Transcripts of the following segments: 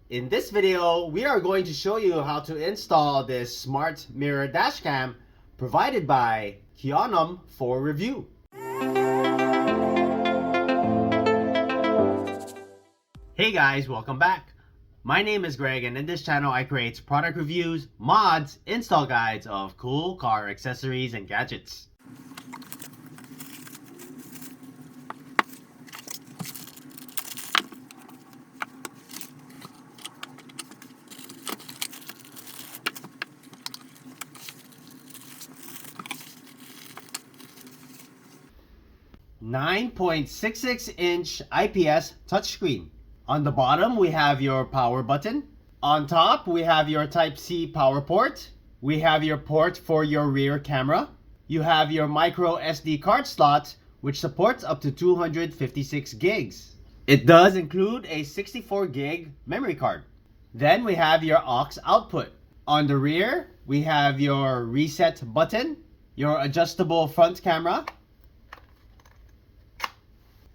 In this video, we are going to show you how to install this Smart Mirror Dashcam provided by Kouenom for review. Hey guys, welcome back. My name is Greg, and in this channel I create product reviews, mods, install guides of cool car accessories and gadgets. .66-inch IPS touchscreen. On the bottom, we have your power button. On top, we have your Type-C power port. We have your port for your rear camera. You have your micro SD card slot, which supports up to 256 gigs. It does include a 64 gig memory card. Then we have your aux output. On the rear, we have your reset button, your adjustable front camera,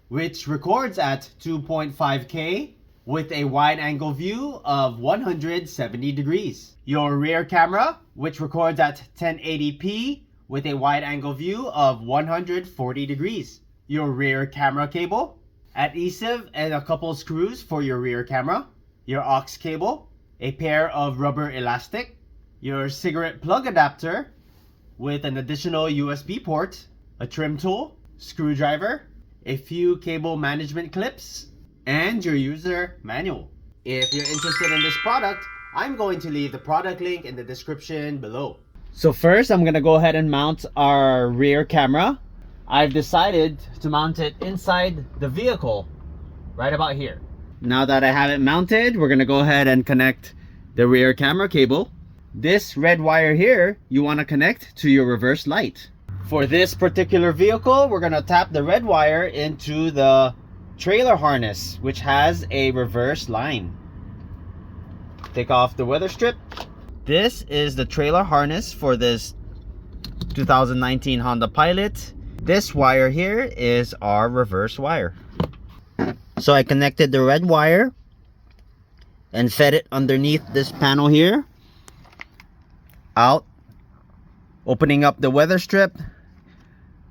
which records at 2.5K with a wide angle view of 170 degrees. Your rear camera, which records at 1080p with a wide angle view of 140 degrees. Your rear camera cable, adhesive and a couple screws for your rear camera. Your aux cable, a pair of rubber elastic. Your cigarette plug adapter with an additional USB port, a trim tool, screwdriver, a few cable management clips, and your user manual. If you're interested in this product, I'm going to leave the product link in the description below. So first, I'm gonna go ahead and mount our rear camera. I've decided to mount it inside the vehicle, right about here. Now that I have it mounted, we're gonna go ahead and connect the rear camera cable. This red wire here, you wanna connect to your reverse light. For this particular vehicle, we're going to tap the red wire into the trailer harness, which has a reverse line. Take off the weather strip. This is the trailer harness for this 2019 Honda Pilot. This wire here is our reverse wire. So I connected the red wire and fed it underneath this panel here. Out. Opening up the weather strip,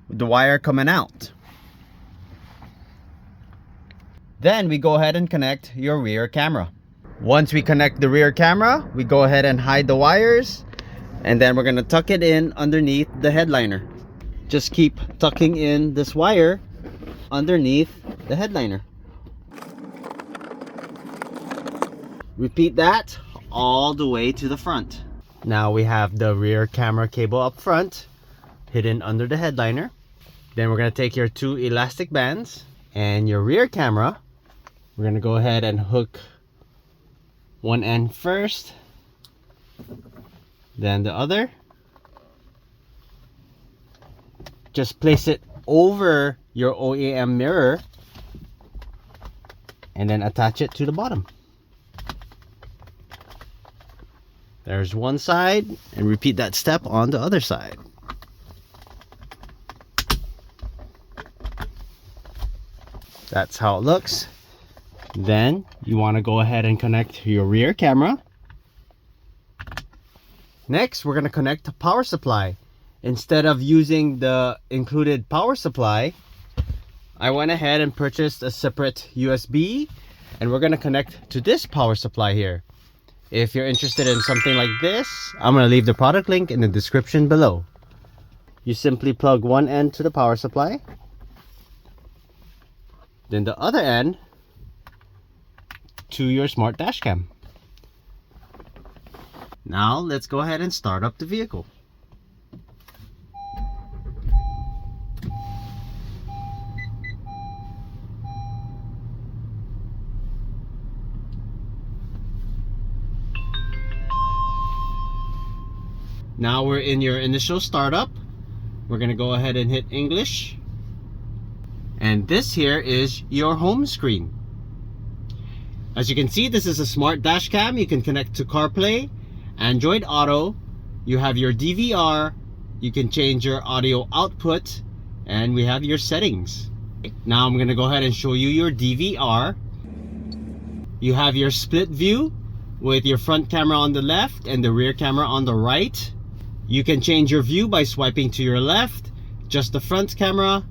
the wire coming out. Then we go ahead and connect your rear camera. Once we connect the rear camera, we go ahead and hide the wires, and then we're going to tuck it in underneath the headliner. Just keep tucking in this wire underneath the headliner. Repeat that all the way to the front. Now we have the rear camera cable up front, hidden under the headliner. Then we're going to take your two elastic bands and your rear camera. We're going to go ahead and hook one end first, then the other. Just place it over your OEM mirror and then attach it to the bottom. There's one side, and repeat that step on the other side. That's how it looks. Then you want to go ahead and connect your rear camera. Next, we're going to connect the power supply. Instead of using the included power supply, I went ahead and purchased a separate USB, and we're going to connect to this power supply here. If you're interested in something like this, I'm going to leave the product link in the description below. You simply plug one end to the power supply, then the other end to your Smart Dashcam. Now let's go ahead and start up the vehicle. Now we're in your initial startup. We're going to go ahead and hit English. And this here is your home screen. As you can see, this is a smart dash cam. You can connect to CarPlay, Android Auto. You have your DVR. You can change your audio output. And we have your settings. Now I'm going to go ahead and show you your DVR. You have your split view with your front camera on the left and the rear camera on the right. You can change your view by swiping to your left, just the front camera,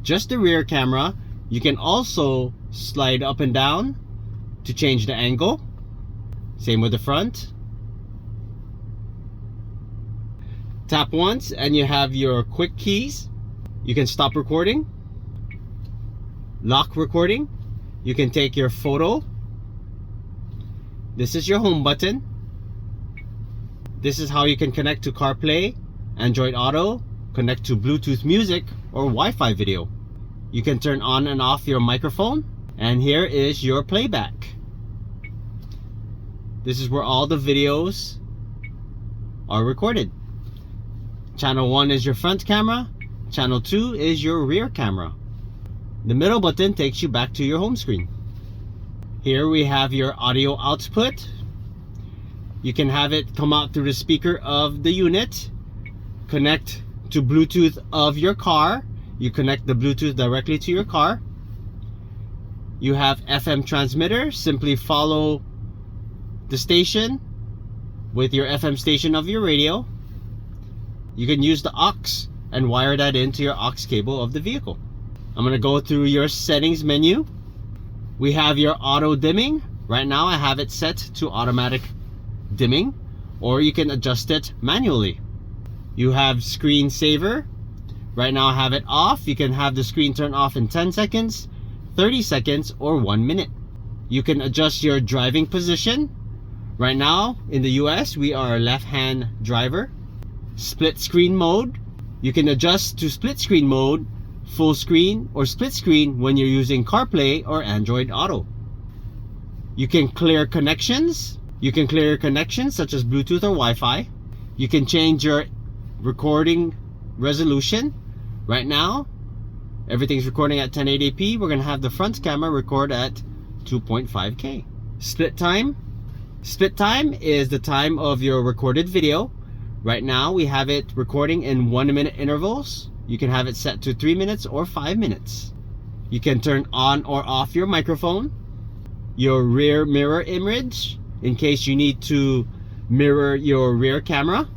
just the rear camera. You can also slide up and down to change the angle. Same with the front. Tap once and you have your quick keys. You can stop recording, lock recording. You can take your photo. This is your home button. This is how you can connect to CarPlay, Android Auto, connect to Bluetooth music or Wi-Fi video. You can turn on and off your microphone, and here is your playback. This is where all the videos are recorded. Channel 1 is your front camera, channel 2 is your rear camera. The middle button takes you back to your home screen. Here we have your audio output. You can have it come out through the speaker of the unit, connect to Bluetooth of your car. You connect the Bluetooth directly to your car. You have FM transmitter. Simply follow the station with your FM station of your radio. You can use the aux and wire that into your aux cable of the vehicle. I'm going to go through your settings menu. We have your auto dimming. Right now I have it set to automatic dimming, or you can adjust it manually. You have screen saver. Right now I have it off. You can have the screen turn off in 10 seconds, 30 seconds, or 1 minute. You can adjust your driving position. Right now in the US we are a left-hand driver. Split screen mode. You can adjust to split screen mode, full screen, or split screen when you're using CarPlay or Android Auto. You can clear connections. You can clear connections such as Bluetooth or Wi-Fi. You can change your recording resolution. Right now, everything's recording at 1080p. We're going to have the front camera record at 2.5K. Split time. Split time is the time of your recorded video. Right now, we have it recording in 1 minute intervals. You can have it set to 3 minutes or 5 minutes. You can turn on or off your microphone. Your rear mirror image, in case you need to mirror your rear camera.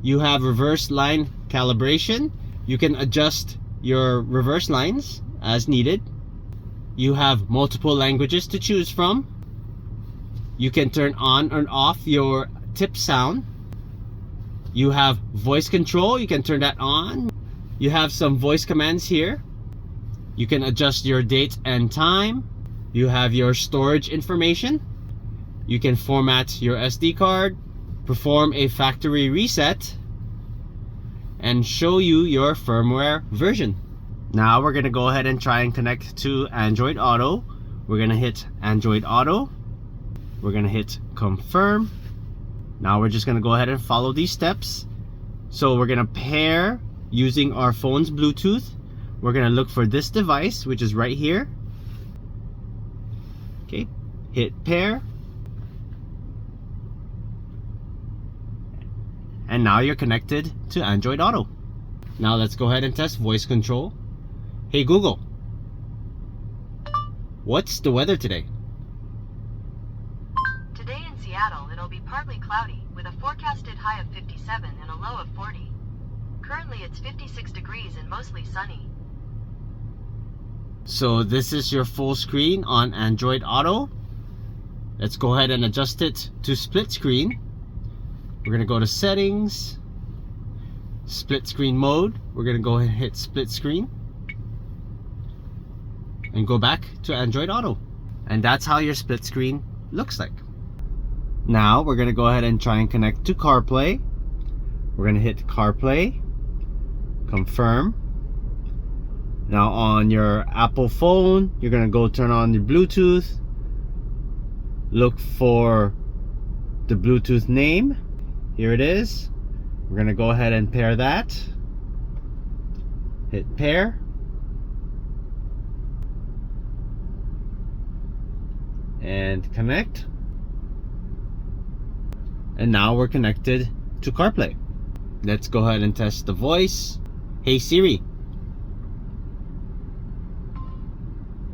You have reverse line calibration. You can adjust your reverse lines as needed. You have multiple languages to choose from. You can turn on and off your tip sound. You have voice control. You can turn that on. You have some voice commands here. You can adjust your date and time. You have your storage information. You can format your SD card, perform a factory reset, and show you your firmware version. Now we're going to go ahead and try and connect to Android Auto. We're going to hit Android Auto. We're going to hit confirm. Now we're just going to go ahead and follow these steps. So we're going to pair using our phone's Bluetooth. We're going to look for this device, which is right here. Okay, hit pair. And now you're connected to Android Auto. Now let's go ahead and test voice control. Hey Google, what's the weather today? Today in Seattle, it'll be partly cloudy with a forecasted high of 57 and a low of 40. Currently it's 56 degrees and mostly sunny. So this is your full screen on Android Auto. Let's go ahead and adjust it to split screen. We're going to go to settings, split screen mode. We're going to go ahead and hit split screen and go back to Android Auto. And that's how your split screen looks like. Now we're going to go ahead and try and connect to CarPlay. We're going to hit CarPlay, confirm. Now on your Apple phone, you're going to go turn on your Bluetooth. Look for the Bluetooth name. Here it is. We're going to go ahead and pair that. Hit pair. And connect. And now we're connected to CarPlay. Let's go ahead and test the voice. Hey Siri,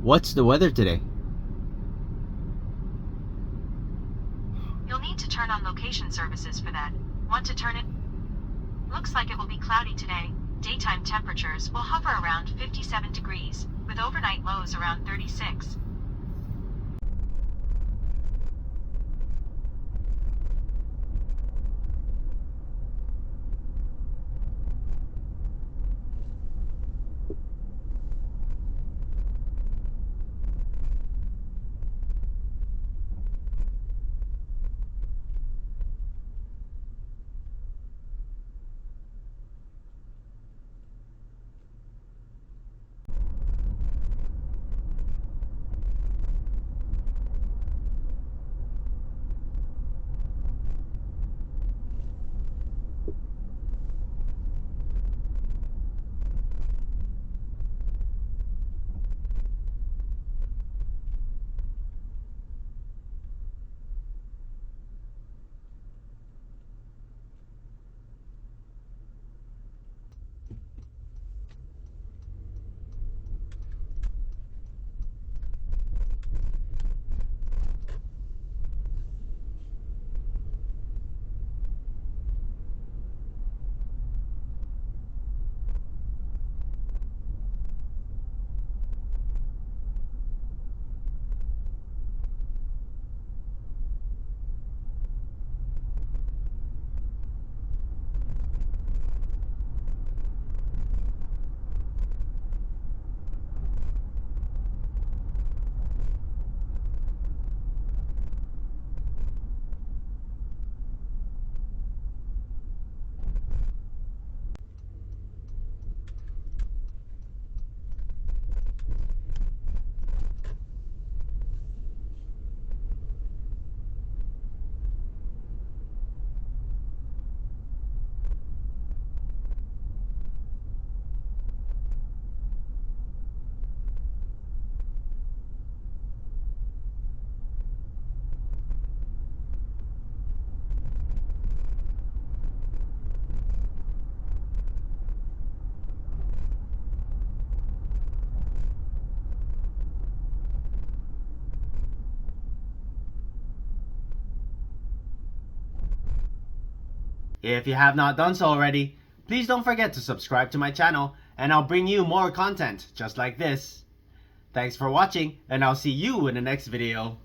what's the weather today? need to turn on location services for that. Want to turn it? Looks like it will be cloudy today. Daytime temperatures will hover around 57 degrees, with overnight lows around 36. If you have not done so already, please don't forget to subscribe to my channel and I'll bring you more content just like this. Thanks for watching and I'll see you in the next video.